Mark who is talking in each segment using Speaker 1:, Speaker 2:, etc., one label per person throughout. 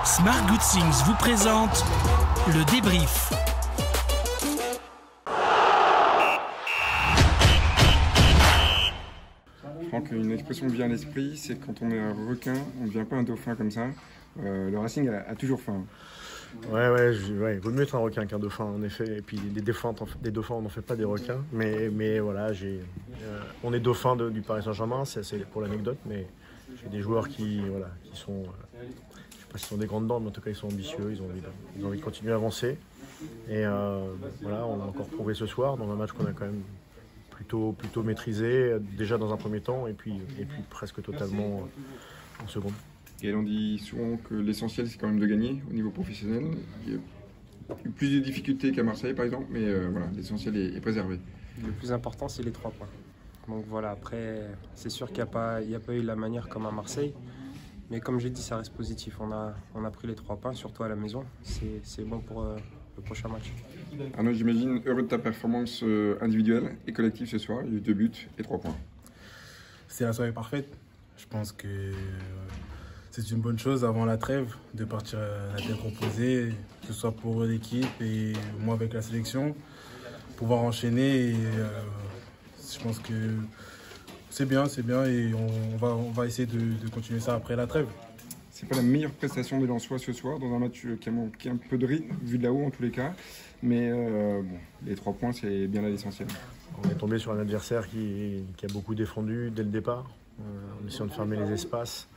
Speaker 1: Smart Good Things vous présente le débrief.
Speaker 2: Franck, une expression me vient à l'esprit, c'est que quand on est un requin, on ne devient pas un dauphin comme ça. Le Racing a toujours faim.
Speaker 3: Ouais, il vaut mieux être un requin qu'un dauphin en effet. Et puis des dauphins, on n'en fait pas des requins. Mais voilà, on est dauphin du Paris Saint-Germain, c'est pour l'anecdote, mais j'ai des joueurs qui sont, je sais pas s'ils sont des grandes dents, mais en tout cas ils sont ambitieux, ils ont envie de continuer à avancer. Et voilà, on a encore prouvé ce soir dans un match qu'on a quand même plutôt maîtrisé, déjà dans un premier temps, et puis presque totalement en seconde.
Speaker 2: Et on dit souvent que l'essentiel c'est quand même de gagner au niveau professionnel. Il y a eu plus de difficultés qu'à Marseille par exemple, mais voilà, l'essentiel est préservé.
Speaker 4: Le plus important c'est les 3 points. Donc voilà, après c'est sûr qu'il n'y a pas eu la manière comme à Marseille. Mais comme j'ai dit, ça reste positif. On a pris les 3 points, surtout à la maison. C'est bon pour le prochain match.
Speaker 2: Arnaud, j'imagine heureux de ta performance individuelle et collective ce soir. Il y a eu 2 buts et 3 points.
Speaker 5: C'est la soirée parfaite. Je pense que c'est une bonne chose avant la trêve de partir à la tête reposée, que ce soit pour l'équipe et moi avec la sélection, pouvoir enchaîner. Et, je pense que c'est bien et on va essayer de continuer ça après la trêve.
Speaker 2: C'est pas la meilleure prestation des Lensois ce soir, dans un match qui a manqué un peu de rythme, vu de là-haut en tous les cas. Mais les 3 points, c'est bien là l'essentiel.
Speaker 3: On est tombé sur un adversaire qui a beaucoup défendu dès le départ, en essayant de fermer les espaces.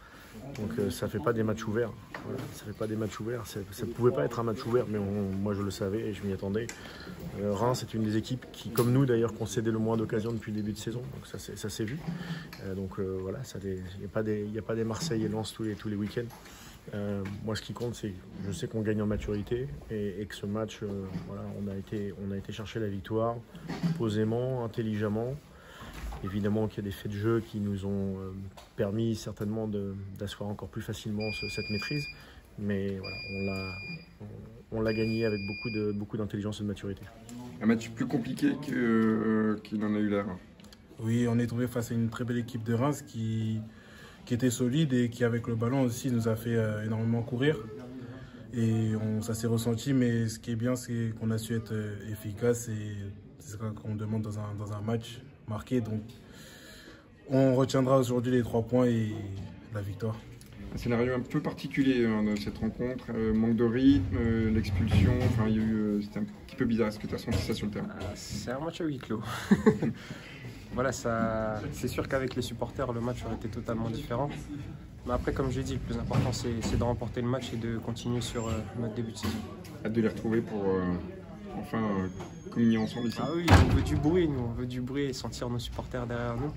Speaker 3: Donc ça ne fait pas des matchs ouverts. Voilà, ça fait pas des matchs ouverts. Ça ne pouvait pas être un match ouvert, mais moi je le savais et je m'y attendais. Reims, c'est une des équipes qui, comme nous d'ailleurs, concédait le moins d'occasions depuis le début de saison. Donc ça s'est vu. Voilà, il n'y a pas des Marseille et Lens tous les week-ends. Moi, ce qui compte, c'est que je sais qu'on gagne en maturité et que ce match, voilà, on a été chercher la victoire posément, intelligemment. Évidemment qu'il y a des faits de jeu qui nous ont permis certainement d'asseoir encore plus facilement cette maîtrise. Mais voilà, on l'a gagné avec beaucoup d'intelligence et de maturité.
Speaker 2: Un match plus compliqué qu'il n'en a eu l'air.
Speaker 5: Oui, on est tombé face à une très belle équipe de Reims qui était solide et qui, avec le ballon aussi, nous a fait énormément courir. Et ça s'est ressenti, mais ce qui est bien, c'est qu'on a su être efficace et c'est ce qu'on demande dans un match marqué. Donc, on retiendra aujourd'hui les 3 points et la victoire.
Speaker 2: Un scénario un peu particulier de cette rencontre, manque de rythme, l'expulsion, c'était un petit peu bizarre. Est-ce que tu as senti ça sur le terrain?
Speaker 4: C'est un match à huis clos. Voilà, c'est sûr qu'avec les supporters, le match aurait été totalement différent. Mais après, comme j'ai dit, le plus important, c'est de remporter le match et de continuer sur notre début de saison.
Speaker 2: Hâte de les retrouver pour enfin communier ensemble ici.
Speaker 4: Ah oui, on veut du bruit, nous. On veut du bruit et sentir nos supporters derrière nous.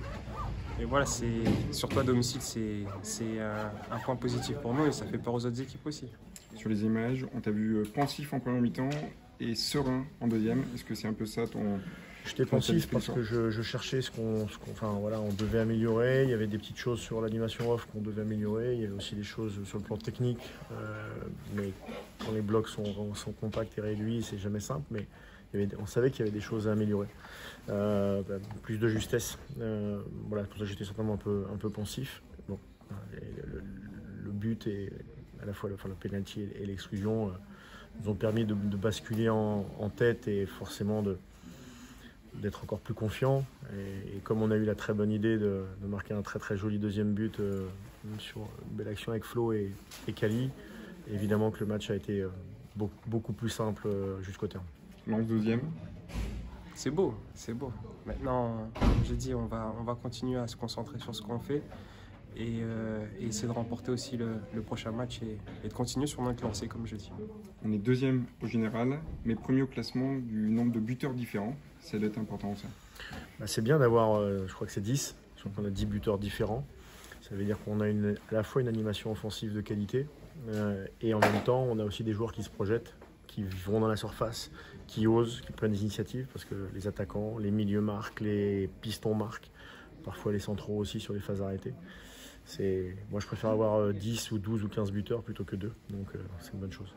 Speaker 4: Et voilà, surtout à domicile, c'est un point positif pour nous et ça fait peur aux autres équipes aussi.
Speaker 2: Sur les images, on t'a vu pensif en première mi-temps et serein en deuxième. Est-ce que c'est un peu ça ton...
Speaker 3: J'étais pensif parce que je cherchais voilà, on devait améliorer. Il y avait des petites choses sur l'animation off qu'on devait améliorer. Il y avait aussi des choses sur le plan technique. Mais quand les blocs sont compacts et réduits, c'est jamais simple. Mais on savait qu'il y avait des choses à améliorer. Plus de justesse. Voilà, pour ça j'étais simplement un peu pensif. Bon, le but et à la fois le penalty et l'exclusion nous ont permis de basculer en tête et forcément d'être encore plus confiant et comme on a eu la très bonne idée de marquer un très très joli deuxième but sur une belle action avec Flo et Kali, évidemment que le match a été beaucoup plus simple jusqu'au terme.
Speaker 2: Lens deuxième.
Speaker 4: C'est beau. Maintenant, comme j'ai dit, on va continuer à se concentrer sur ce qu'on fait et essayer de remporter aussi le prochain match et de continuer sur notre lancée, comme je dis.
Speaker 2: On est deuxième au général, mais premier au classement du nombre de buteurs différents. Ça doit être important, ça.
Speaker 3: C'est bien d'avoir, je crois que c'est 10, on a 10 buteurs différents. Ça veut dire qu'on a à la fois une animation offensive de qualité et en même temps, on a aussi des joueurs qui se projettent, qui vont dans la surface, qui osent, qui prennent des initiatives, parce que les attaquants, les milieux marquent, les pistons marquent, parfois les centraux aussi sur les phases arrêtées. Moi, je préfère avoir 10 ou 12 ou 15 buteurs plutôt que 2, donc c'est une bonne chose.